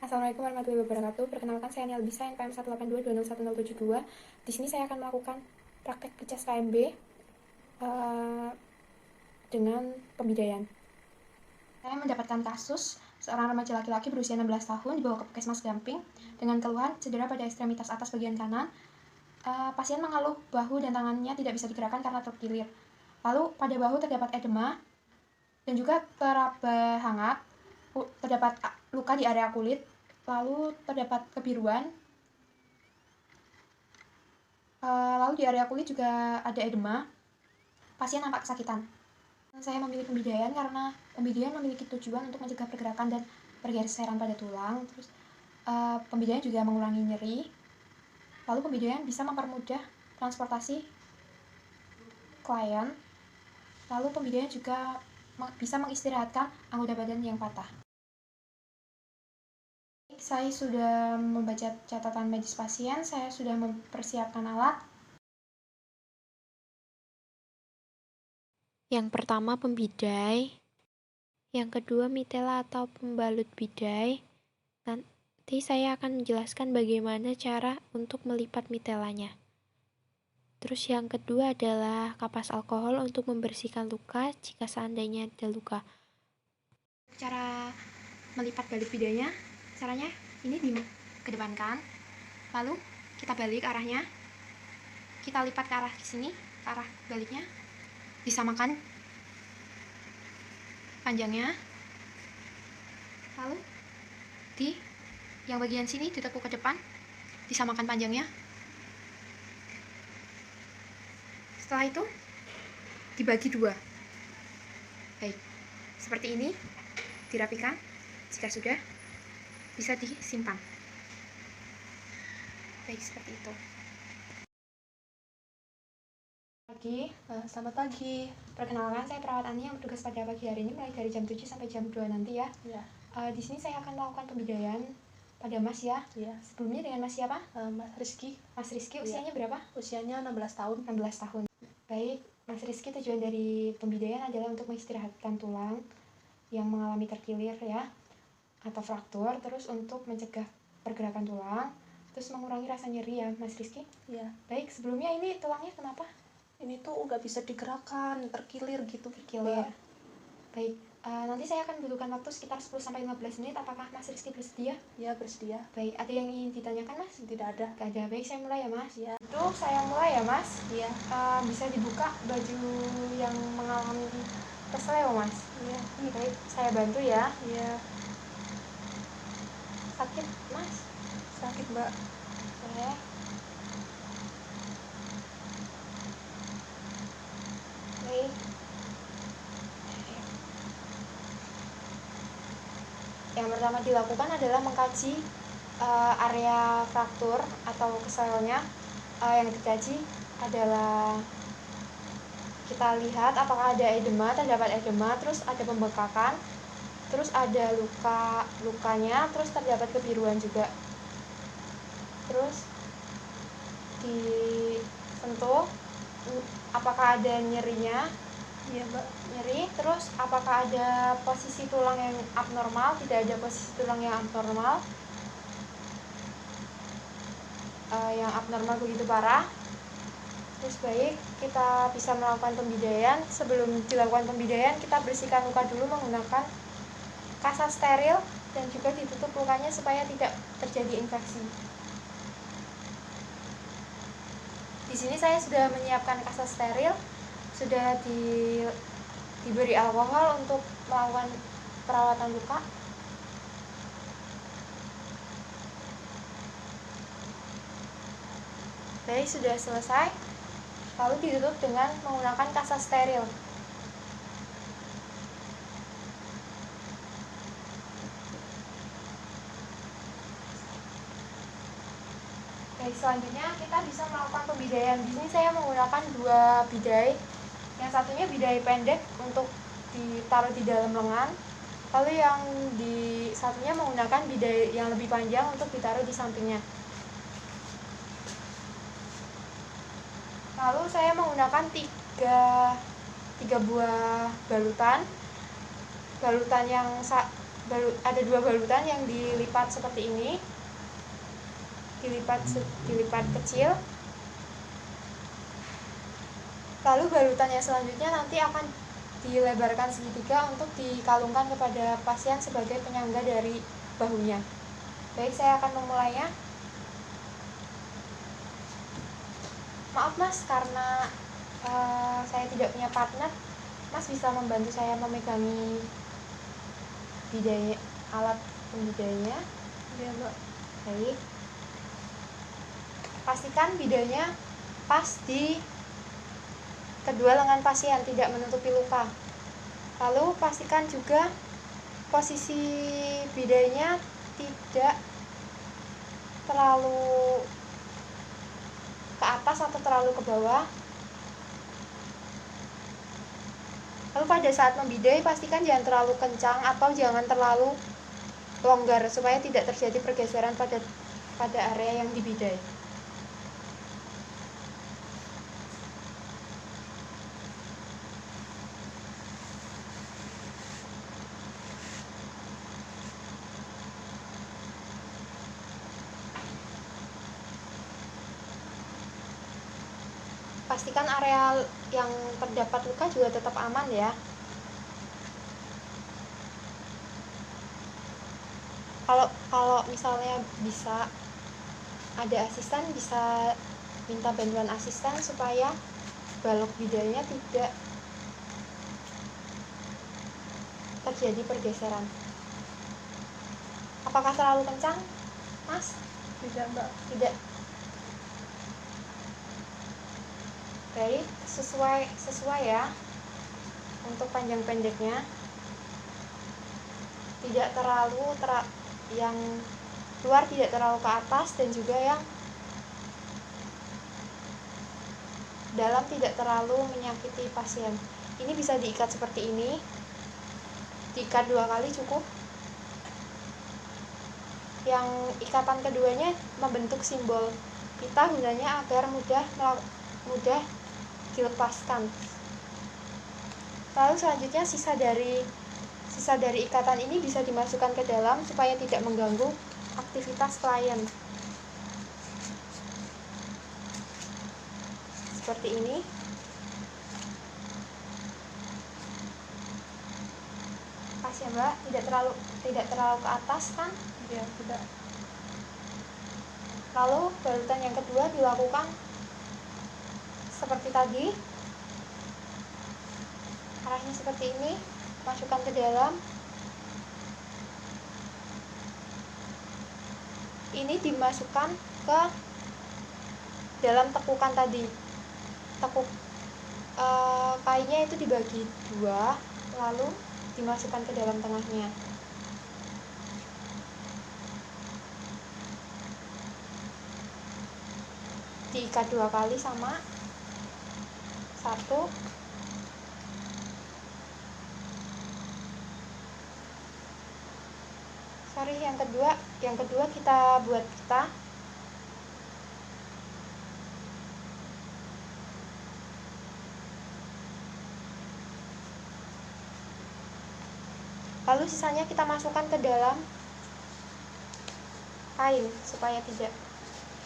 Assalamualaikum warahmatullahi wabarakatuh. Perkenalkan, saya Nielbisa, NPM 182201072. Di sini saya akan melakukan praktek pecas KMB dengan pembidayaan. Saya mendapatkan kasus seorang remaja laki-laki berusia 16 tahun dibawa ke Puskesmas Gamping dengan keluhan cedera pada ekstremitas atas bagian kanan. Pasien mengeluh bahu dan tangannya tidak bisa digerakkan karena terkilir. Lalu pada bahu terdapat edema dan juga teraba hangat, terdapat luka di area kulit, lalu terdapat kebiruan, lalu di area kulit juga ada edema. Pasien nampak kesakitan. Saya memilih pembidayaan karena pembidayaan memiliki tujuan untuk mencegah pergerakan dan pergeseran pada tulang. Terus pembidayaan juga mengurangi nyeri. Lalu pembidayaan bisa mempermudah transportasi klien. Lalu pembidayaan juga bisa mengistirahatkan anggota badan yang patah. Saya sudah membaca catatan medis pasien, saya sudah mempersiapkan alat. Yang pertama pembidai, yang kedua mitela atau pembalut bidai. Nanti saya akan menjelaskan bagaimana cara untuk melipat mitelanya. Terus yang kedua adalah kapas alkohol untuk membersihkan luka jika seandainya ada luka. Cara melipat balut bidainya, caranya ini dikedepankan, lalu kita balik arahnya, kita lipat ke arah sini, ke arah baliknya, disamakan panjangnya, lalu di yang bagian sini ditekuk ke depan, disamakan panjangnya. Setelah itu dibagi dua. Baik, seperti ini, dirapikan. Jika sudah, bisa disimpan. Baik, seperti itu. Selamat pagi. Perkenalkan, saya perawat Ani yang bertugas pada pagi hari ini mulai dari jam 7 sampai jam 2 nanti ya. Di sini saya akan melakukan pembidayaan pada Mas ya. Sebelumnya dengan Mas siapa? Mas Rizky. Mas Rizky, usianya berapa? Usianya 16 tahun. 16 tahun. Baik, Mas Rizky, tujuan dari pembidayaan adalah untuk mengistirahatkan tulang yang mengalami terkilir ya, atau fraktur, terus untuk mencegah pergerakan tulang, terus mengurangi rasa nyeri ya, Mas Rizky? Iya. Baik, sebelumnya ini tulangnya kenapa? Ini tuh nggak bisa digerakkan, terkilir gitu. Terkilir. Baik, nanti saya akan butuhkan waktu sekitar 10-15 menit. Apakah Mas Rizky bersedia? Ya, bersedia. Baik, ada yang ingin ditanyakan Mas? Tidak ada. Gak ada. Baik, saya mulai ya Mas. Ya. Itu saya mulai ya Mas. Iya. Bisa dibuka baju yang mengalami kesleo Mas. Iya. Baik, saya bantu ya. Iya. Sakit Mas? Sakit Mbak. Oke. Baik. Yang pertama dilakukan adalah mengkaji area fraktur atau keseleonya. Yang dikaji adalah kita lihat apakah ada edema, terdapat edema, terus ada pembekakan, terus ada lukanya, terus terdapat kebiruan juga. Terus disentuh apakah ada nyerinya. Iya Mbak. Nyeri, terus apakah ada posisi tulang yang abnormal? Tidak ada posisi tulang yang abnormal. Yang abnormal begitu parah. Terus baik, kita bisa melakukan pembidayaan. Sebelum dilakukan pembidayaan, kita bersihkan luka dulu menggunakan kasa steril dan juga ditutup lukanya supaya tidak terjadi infeksi. Di sini saya sudah menyiapkan kasa steril, sudah diberi alkohol untuk melakukan perawatan luka. Baik, sudah selesai. Lalu ditutup dengan menggunakan kasa steril. Baik, selanjutnya kita bisa melakukan pembidayaan. Di sini saya menggunakan 2 bidai. Yang satunya bidai pendek untuk ditaruh di dalam lengan. Lalu yang di satunya menggunakan bidai yang lebih panjang untuk ditaruh di sampingnya. Lalu saya menggunakan 3 buah balutan. ada 2 balutan yang dilipat seperti ini, dilipat kecil. Lalu balutan yang selanjutnya nanti akan dilebarkan segitiga untuk dikalungkan kepada pasien sebagai penyangga dari bahunya. Baik, saya akan memulainya. Maaf Mas, karena saya tidak punya partner, Mas bisa membantu saya memegangi alat pembidainya? Iya Mbak. Baik. Pastikan bidanya pas di kedua lengan pasien, tidak menutupi luka. Lalu pastikan juga posisi bidainya tidak terlalu ke atas atau terlalu ke bawah. Lalu pada saat membidai pastikan jangan terlalu kencang atau jangan terlalu longgar supaya tidak terjadi pergeseran pada area yang dibidai. Pastikan area yang terdapat luka juga tetap aman ya. Kalau misalnya bisa ada asisten, bisa minta bantuan asisten supaya balok bidainya tidak terjadi pergeseran. Apakah terlalu kencang, Mas? Tidak Mbak. Tidak. Baik, sesuai ya untuk panjang pendeknya. Tidak terlalu yang luar tidak terlalu ke atas dan juga yang dalam tidak terlalu menyakiti pasien. Ini bisa diikat seperti ini. Diikat 2 kali cukup. Yang ikatan keduanya membentuk simbol pita gunanya agar mudah dilepaskan. Lalu selanjutnya sisa dari ikatan ini bisa dimasukkan ke dalam supaya tidak mengganggu aktivitas klien. Seperti ini. Pas ya Mbak, tidak terlalu ke atas kan? Iya, tidak. Lalu balutan yang kedua dilakukan seperti tadi. Arahnya seperti ini, masukkan ke dalam. Ini dimasukkan ke dalam tekukan tadi. Kainnya itu dibagi 2, lalu dimasukkan ke dalam tengahnya. Diikat 2 kali sama 1. Yang kedua kita buat pita. Lalu sisanya kita masukkan ke dalam kain supaya tidak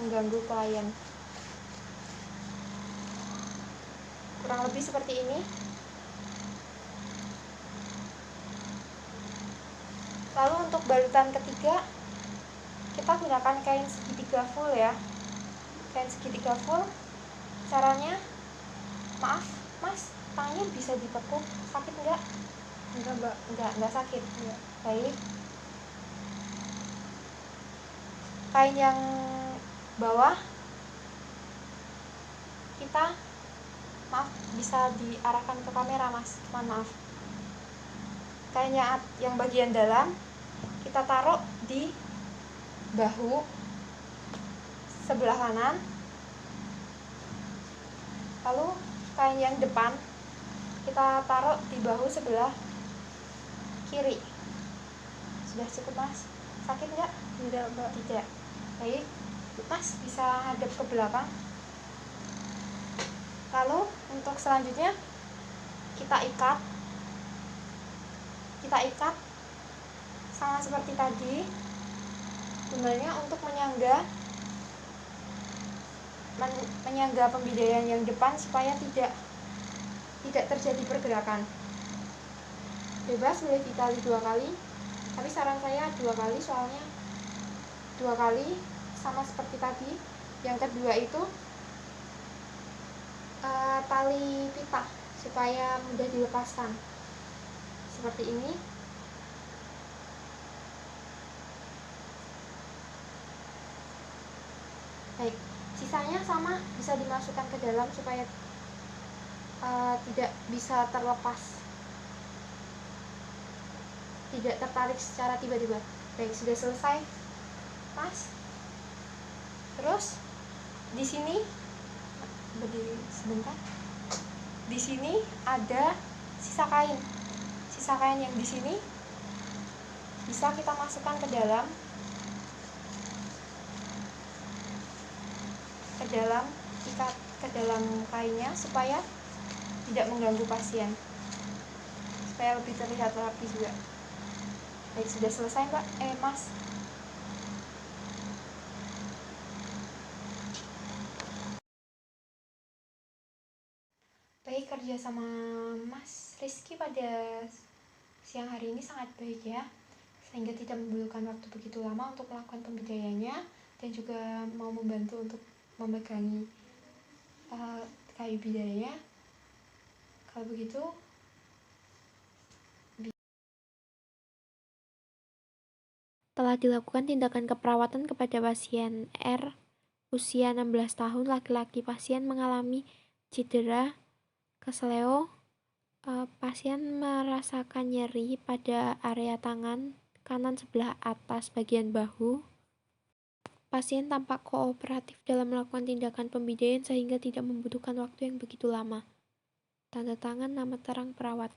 mengganggu klien. Kurang lebih seperti ini. Lalu untuk balutan ketiga kita gunakan kain segitiga full ya. Kain segitiga full. Caranya, maaf Mas, tangannya bisa ditekuk, sakit enggak? Enggak Mbak. Enggak sakit. Iya. Baik. Kain yang bawah kita, maaf, bisa diarahkan ke kamera Mas, mohon maaf. Kain yang bagian dalam kita taruh di bahu sebelah kanan. Lalu kain yang depan kita taruh di bahu sebelah kiri. Sudah cukup Mas? Sakit enggak? Tidak Mbak. Tidak. Baik, Mas bisa hadap ke belakang. Lalu untuk selanjutnya kita ikat sama seperti tadi, gunanya untuk menyangga pembidaian yang depan supaya tidak terjadi pergerakan. Bebas boleh ditali 2 kali, tapi saran saya 2 kali, soalnya 2 kali sama seperti tadi. Yang kedua itu tali pita supaya mudah dilepaskan, seperti ini. Baik, sisanya sama bisa dimasukkan ke dalam supaya tidak bisa terlepas, tidak tertarik secara tiba-tiba. Baik, sudah selesai, Mas. Terus di sini berdiri sebentar. Di sini ada sisa kain. Sisa kain yang di sini bisa kita masukkan ke dalam kainnya supaya tidak mengganggu pasien, supaya lebih terlihat rapi juga. Baik, sudah selesai, Mbak. Mas. Baik, kerja sama Mas Rizky pada siang hari ini sangat baik ya, sehingga tidak membutuhkan waktu begitu lama untuk melakukan pembidaiannya, dan juga mau membantu untuk memegangi kayu bidainya. Kalau begitu, Telah dilakukan tindakan keperawatan kepada pasien R, usia 16 tahun, laki-laki. Pasien mengalami cedera kesleo. Pasien merasakan nyeri pada area tangan kanan sebelah atas bagian bahu. Pasien tampak kooperatif dalam melakukan tindakan pembidaian sehingga tidak membutuhkan waktu yang begitu lama. Tanda tangan, nama terang perawat.